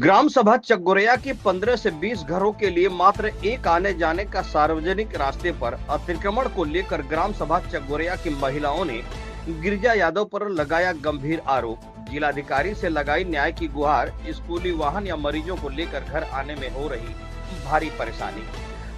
ग्राम सभा चकगोरिया के 15 से 20 घरों के लिए मात्र एक आने जाने का सार्वजनिक रास्ते पर अतिक्रमण को लेकर ग्राम सभा चकगोरिया की महिलाओं ने गिरिजा यादव पर लगाया गंभीर आरोप। जिलाधिकारी से लगाई न्याय की गुहार। स्कूली वाहन या मरीजों को लेकर घर आने में हो रही भारी परेशानी।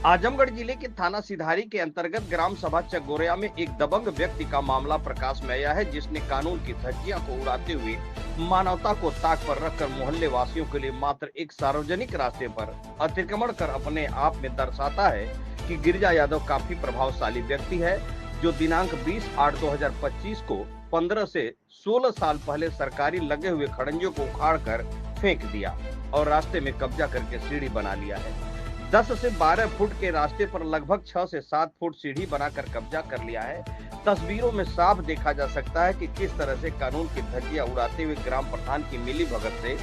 आजमगढ़ जिले के थाना सिधारी के अंतर्गत ग्राम सभा चकगोरिया में एक दबंग व्यक्ति का मामला प्रकाश में आया है, जिसने कानून की धज्जियां को उड़ाते हुए मानवता को ताक पर रखकर मोहल्ले वासियों के लिए मात्र एक सार्वजनिक रास्ते पर अतिक्रमण कर अपने आप में दर्शाता है कि गिरिजा यादव काफी प्रभावशाली व्यक्ति है, जो दिनांक 20/8/2025 को 15 से 16 साल पहले सरकारी लगे हुए खड़ंजों को उखाड़ कर फेंक दिया और रास्ते में कब्जा करके सीढ़ी बना लिया है। 10 से 12 फुट के रास्ते पर लगभग 6 से 7 फुट सीढ़ी बनाकर कब्जा कर लिया है। तस्वीरों में साफ देखा जा सकता है कि किस तरह से कानून की धज्जियां उड़ाते हुए ग्राम प्रधान की मिलीभगत से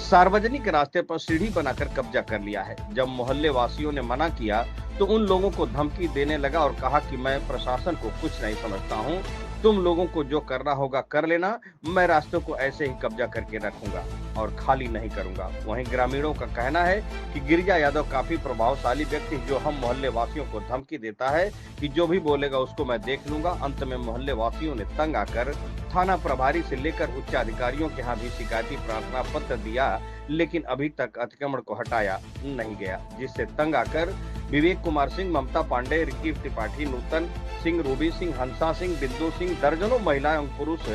सार्वजनिक रास्ते पर सीढ़ी बनाकर कब्जा कर लिया है। जब मोहल्ले वासियों ने मना किया तो उन लोगों को धमकी देने लगा और कहा कि मैं प्रशासन को कुछ नहीं समझता हूं, तुम लोगों को जो करना होगा कर लेना, मैं रास्तों को ऐसे ही कब्जा करके रखूंगा और खाली नहीं करूंगा। वहीं ग्रामीणों का कहना है कि गिरिजा यादव काफी प्रभावशाली व्यक्ति, जो हम मोहल्ले वासियों को धमकी देता है कि जो भी बोलेगा उसको मैं देख लूंगा। अंत में मोहल्ले वासियों ने तंग आकर थाना प्रभारी से लेकर उच्च अधिकारियों के यहाँ भी शिकायती प्रार्थना पत्र दिया, लेकिन अभी तक अतिक्रमण को हटाया नहीं गया, जिससे तंग आकर विवेक कुमार सिंह, ममता पांडे, रिकी त्रिपाठी, नूतन सिंह, रूबी सिंह, हंसा सिंह, बिंदु सिंह, दर्जनों महिलाएं और पुरुष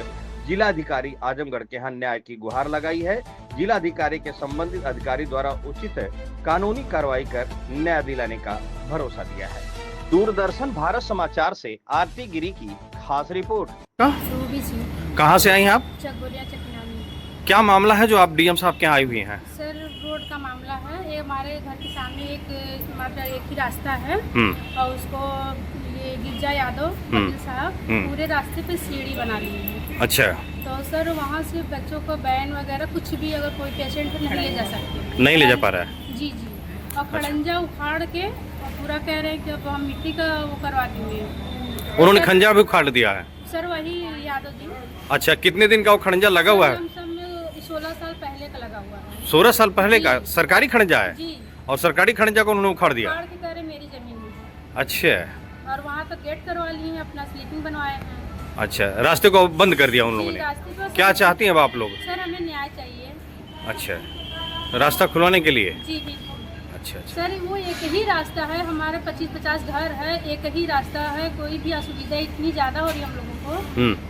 जिलाधिकारी आजमगढ़ के यहाँ न्याय की गुहार लगाई है। जिलाधिकारी के संबंधित अधिकारी द्वारा उचित कानूनी कार्रवाई कर न्याय दिलाने का भरोसा दिया है। दूरदर्शन भारत समाचार से आरती गिरी की खास रिपोर्ट। कहाँ से आई हैं आप? चकगोरिया चकनामी। क्या मामला है जो आप डीएम साहब के यहाँ आई हुई हैं? सर, रोड का मामला है। ये हमारे घर के सामने एक ही रास्ता है और उसको ये गिरिजा यादव साहब पूरे रास्ते पे सीढ़ी बना ली है। अच्छा। तो सर वहाँ से बच्चों को बैन वगैरह कुछ भी अगर कोई पेशेंट नहीं ले जा सकते, नहीं ले जा पा रहा है। जी। और खड़ंजा उखाड़ के और पूरा कह रहे हैं कि अब हम मिट्टी का वो करवा देंगे। उन्होंने खंजा भी उखाड़ दिया है? सर वही यादव जी। अच्छा, कितने दिन का वो खंजा लगा हुआ है? 16 साल पहले का लगा हुआ है। 16 साल पहले का सरकारी खंजा है? जी। और सरकारी खंजा को उन्होंने उखाड़ दिया? उखाड़ के कह रहे मेरी जमीन है। अच्छा। और वहाँ का गेट करवा लिए हैं, अपना स्लीपिंग बनवाए हैं। अच्छा, रास्ते को बंद कर दिया उन लोगों ने? क्या चाहती हैं अब आप लोग? सर हमें न्याय चाहिए। अच्छा, रास्ता खुलवाने के लिए? जी बिल्कुल। अच्छा। सर वो एक ही रास्ता है, हमारे 25-50 घर है, एक ही रास्ता है। कोई भी असुविधा इतनी ज्यादा हो रही है हम लोगों को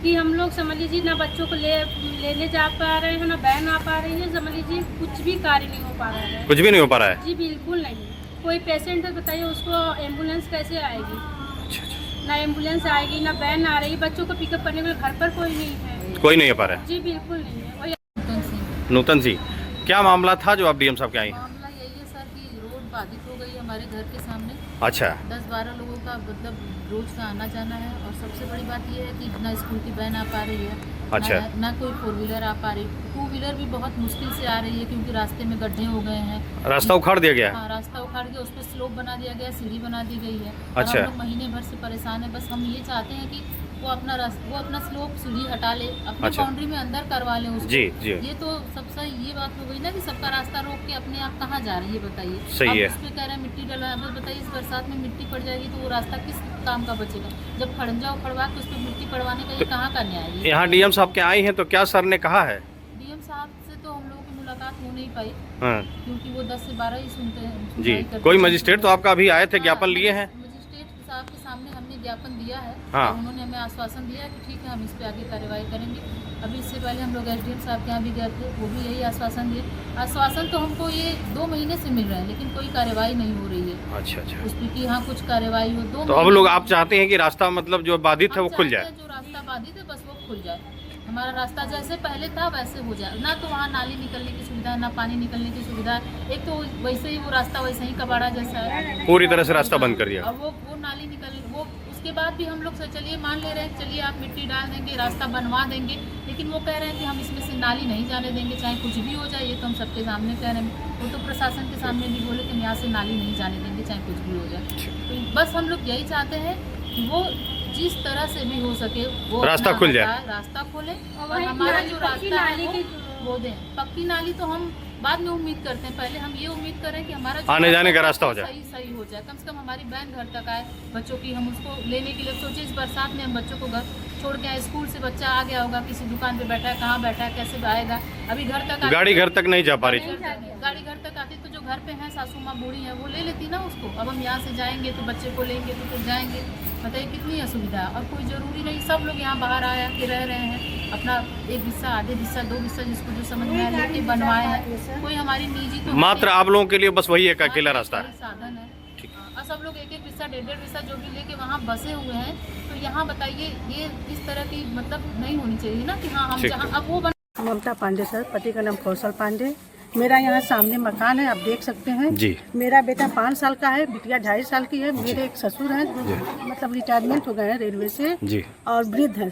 कि हम लोग समझ लीजिए ना बच्चों को लेने जा पा रहे हैं, ना बहन आ पा रही है। समझ लीजिए कुछ भी कार्य नहीं हो पा रहा है। कुछ भी नहीं हो पा रहा है? जी बिल्कुल नहीं। कोई पेशेंट है बताइए, उसको एम्बुलेंस कैसे आएगी? अच्छा। ना एम्बुलेंस आएगी, ना बहन आ रही। बच्चों को पिकअप करने के लिए घर पर कोई नहीं है। कोई नहीं हो पा रहा है? जी बिल्कुल नहीं है। नूतन जी, क्या मामला था जो आप डीएम साहब के आई? मामला यही है सर कि रोड बाधित हो गई हमारे घर के सामने। अच्छा। 10-12 लोगों का मतलब रोज का आना जाना है। और सबसे बड़ी बात यह है कि ना स्कूल की वैन आ पा रही है। अच्छा। ना कोई 4 व्हीलर आ पा रही। 2 व्हीलर भी बहुत मुश्किल से आ रही है, क्योंकि रास्ते में गड्ढे हो गए हैं। रास्ता उखाड़ दिया गया? हाँ, रास्ता उखाड़ के उस पर स्लोप बना दिया गया, सीढ़ी बना दी गई है। अच्छा। हम लोग महीने भर से परेशान है। बस हम ये चाहते हैं कि वो अपना स्लोप सीढ़ी हटा ले, अपनी अच्छा। बाउंड्री में अंदर करवा ले उसको। जी जी। ये तो सबसे ये बात हो गई ना कि सबका रास्ता रोक के अपने आप कहाँ जा रही है बताइए। सही है। इस पे कह रहे हैं मिट्टी डलवा, अब बताइए इस बरसात में मिट्टी पड़ जाएगी तो वो रास्ता किस काम का बचेगा? जब खड़ंजा उखड़वा के उस पर मिट्टी पड़वाने का ये कहाँ का न्याय है? यहाँ डीएम साहब के आई हैं तो क्या सर ने कहा है? डीएम साहब से तो हम लोगों की मुलाकात हो नहीं पाई। हाँ। क्योंकि वो 10 से 12 ही सुनते हैं जी। कोई मजिस्ट्रेट तो आपका अभी आए थे, ज्ञापन लिए हैं? मजिस्ट्रेट साहब के सामने हमने ज्ञापन दिया है। हाँ। उन्होंने हमें आश्वासन दिया कि ठीक है हम इस पे आगे कार्रवाई करेंगे। अभी इससे पहले हम लोग एसडीएम साहब के यहाँ भी गए थे, वो भी यही आश्वासन दिए। आश्वासन तो हमको ये 2 महीने से मिल रहा है, लेकिन कोई कार्रवाई नहीं हो रही है। अच्छा अच्छा। उस पर कि हाँ कुछ कार्रवाई हो। 2 तो अब लोग आप चाहते हैं कि रास्ता मतलब जो बाधित है वो खुल जाए? जो रास्ता बाधित है बस वो खुल जाए। हमारा रास्ता जैसे पहले था वैसे हो जाए। ना तो वहाँ नाली निकलने की सुविधा है, ना पानी निकलने की सुविधा है। एक तो वैसे ही वो रास्ता वैसे ही कबाड़ा जैसा है, पूरी तरह से रास्ता बंद कर दिया। और वो नाली निकल वो उसके बाद भी हम लोग से चलिए मान ले रहे हैं, चलिए आप मिट्टी डाल देंगे, रास्ता बनवा देंगे, लेकिन वो कह रहे हैं कि हम इसमें से नाली नहीं जाने देंगे, चाहे कुछ भी हो जाए। ये तो हम सबके सामने कह रहे हैं। वो तो प्रशासन के सामने भी बोले कि हम यहाँ से नाली नहीं जाने देंगे, चाहे कुछ भी हो जाए। तो बस हम लोग यही चाहते हैं कि वो जिस तरह से भी हो सके वो रास्ता खुल जाए, रास्ता खोले और हमारा जो रास्ता है वो दें। पक्की नाली तो हम बाद में उम्मीद करते हैं। पहले हम ये उम्मीद करें कि हमारा जो आने जाने का रास्ता हो जाए, सही हो जाए, कम से कम हमारी बहन घर तक आए, बच्चों की हम उसको लेने के लिए सोचे। इस बरसात में हम बच्चों को घर छोड़ के आए, स्कूल से बच्चा आ गया होगा, किसी दुकान पे बैठा है, कहाँ बैठा है, कैसे आएगा, अभी घर तक गाड़ी घर तक नहीं जा पा रही। गाड़ी घर तक आती तो जो घर पे हैं सासू माँ बूढ़ी है वो ले लेती ना उसको। अब हम यहाँ से जाएंगे तो बच्चे को लेंगे तो फिर जाएंगे, बताइए कितनी असुविधा है। और कोई ज़रूरी नहीं, सब लोग यहाँ बाहर आया के रह रहे हैं, अपना एक हिस्सा, आधे हिस्सा, 2 हिस्सा जिसको जो समझ में आया लेके बनवाए हैं। कोई हमारी निजी तो मात्र आप लोगों के लिए बस वही एक अकेला रास्ता है। साधन है, और सब लोग 1-1 हिस्सा, 1.5 हिस्सा जो भी लेके वहाँ बसे हुए हैं। तो यहाँ बताइए ये इस तरह की मतलब नहीं होनी चाहिए ना कि हाँ हम जहाँ अब वो ममता पांडे सर, पति का नाम कौशल पांडे। मेरा यहाँ सामने मकान है, आप देख सकते हैं जी। मेरा बेटा 5 साल का है, बिटिया 2.5 साल की है। मेरे एक ससुर हैं जो मतलब रिटायरमेंट हो गए हैं रेलवे से जी, और वृद्ध है,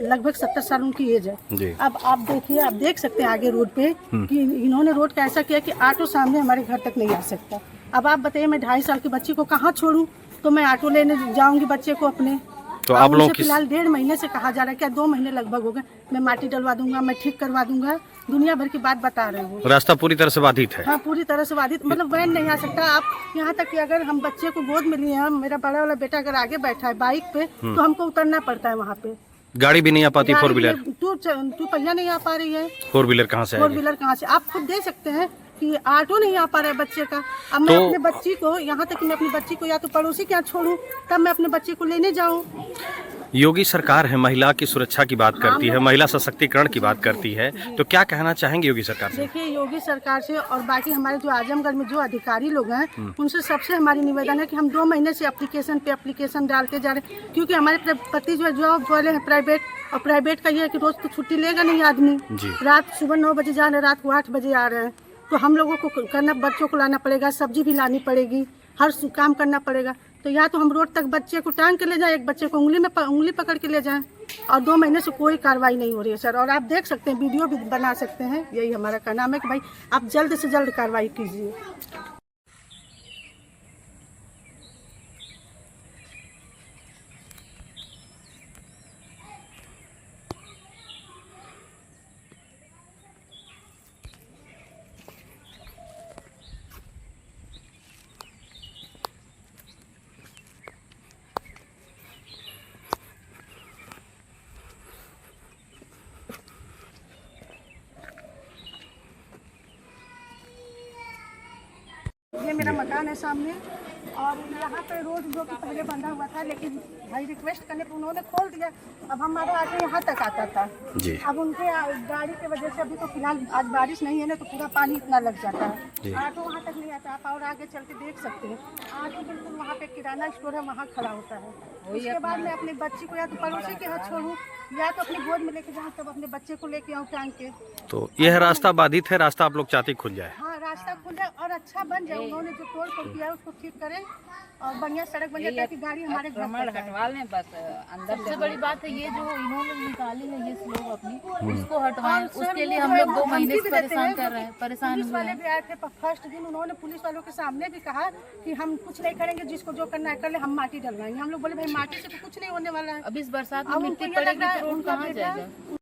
लगभग 70 साल उनकी एज है जी। अब आप देखिए, आप देख सकते हैं आगे रोड पे कि इन्होंने रोड का ऐसा किया कि ऑटो सामने हमारे घर तक नहीं आ सकता। अब आप बताइए मैं 2.5 साल की बच्ची को कहाँ छोड़ूं, तो मैं ऑटो लेने जाऊंगी बच्चे को अपने। तो आप लोग फिलहाल 1.5 महीने से कहा जा रहा है, क्या 2 महीने लगभग हो गए, मैं माटी डलवा दूंगा, मैं ठीक करवा दूंगा, दुनिया भर की बात बता रहे हो। रास्ता पूरी तरह से बाधित है। हाँ, पूरी तरह से बाधित, मतलब वैन नहीं आ सकता। आप यहाँ तक कि अगर हम बच्चे को गोद में लिए हैं, मेरा बड़ा वाला बेटा अगर आगे बैठा है बाइक पे तो हमको उतरना पड़ता है वहाँ पे। गाड़ी भी नहीं आ पाती, 4 व्हीलर, 2 पहिया नहीं आ पा रही है। 4 व्हीलर कहाँ से 4 व्हीलर कहाँ से, आप खुद देख सकते हैं कि ऑटो नहीं आ पा रहा है बच्चे का। अब मैं अपने बच्ची को, यहाँ तक कि मैं अपनी बच्ची को या तो पड़ोसी के यहाँ छोड़ूं तब मैं अपने बच्चे को लेने जाऊं। योगी सरकार है, महिला की सुरक्षा की बात करती है, महिला सशक्तिकरण की बात करती है, तो क्या कहना चाहेंगे योगी सरकार से? देखिए, योगी सरकार से और बाकी हमारे जो आजमगढ़ में जो अधिकारी लोग हैं उनसे सबसे हमारी निवेदन है कि हम 2 महीने से एप्लीकेशन पे एप्लीकेशन डालते जा रहे हैं, क्योंकि हमारे पति जो है जॉब वाले हैं प्राइवेट, और प्राइवेट का ये है कि रोज तो छुट्टी लेगा नहीं आदमी। रात सुबह 9 बजे जा रहे हैं, रात को 8 बजे आ रहे हैं, तो हम लोगों को करना, बच्चों को लाना पड़ेगा, सब्जी भी लानी पड़ेगी, हर काम करना पड़ेगा। तो या तो हम रोड तक बच्चे को टांग के ले जाएं, एक बच्चे को उंगली पकड़ के ले जाएं, और 2 महीने से कोई कार्रवाई नहीं हो रही है सर। और आप देख सकते हैं, वीडियो भी बना सकते हैं, यही हमारा कहना है कि भाई आप जल्द से जल्द कार्रवाई कीजिए। ये मेरा मकान है सामने, और यहाँ पे रोड जो कि पहले बंधा हुआ था, लेकिन भाई रिक्वेस्ट करने पर उन्होंने खोल दिया। अब हमारा आगे यहाँ तक आता था जी। अब उनके गाड़ी की वजह से अभी तो फिलहाल आज बारिश नहीं है ना, तो पूरा पानी इतना लग जाता है, ऑटो वहाँ तक नहीं आता। आप और आगे चल के देख सकते हैं, ऑटो बिल्कुल वहाँ पे किराना स्टोर है, वहाँ खड़ा होता है। उसके बाद मैं अपनी बच्ची को या तो पड़ोसी के हाथ छोड़ूँ या तो अपनी गोद में लेके जाऊँ, तब अपने बच्चे को लेके आऊँ टांग के। तो यह रास्ता बाधित है, रास्ता आप लोग चाहते खुल जाए? हाँ, रास्ता खुल जाए और अच्छा बन जाए। उन्होंने जो तोड़ फोड़ किया है उसको ठीक करें और बढ़िया सड़क बन जाए ताकि गाड़ी हमारे घर तक आए। हटवा लें बस। अंदर सबसे बड़ी बात है ये जो इन्होंने निकाली है ये स्लोग अपनी, उसको हटवाएं। उसके लिए हम लोग 2 महीने से परेशान कर रहे हैं, परेशान पुलिस वाले भी आए थे फर्स्ट दिन, उन्होंने पुलिस वालों के सामने भी कहा कि हम कुछ नहीं करेंगे, जिसको जो करना है कर ले, हम माटी डलवाएंगे। हम लोग बोले भाई माटी से तो कुछ नहीं होने वाला है। अब इस बरसात में मिट्टी पड़ेगी तो रोड कहाँ जाएगा?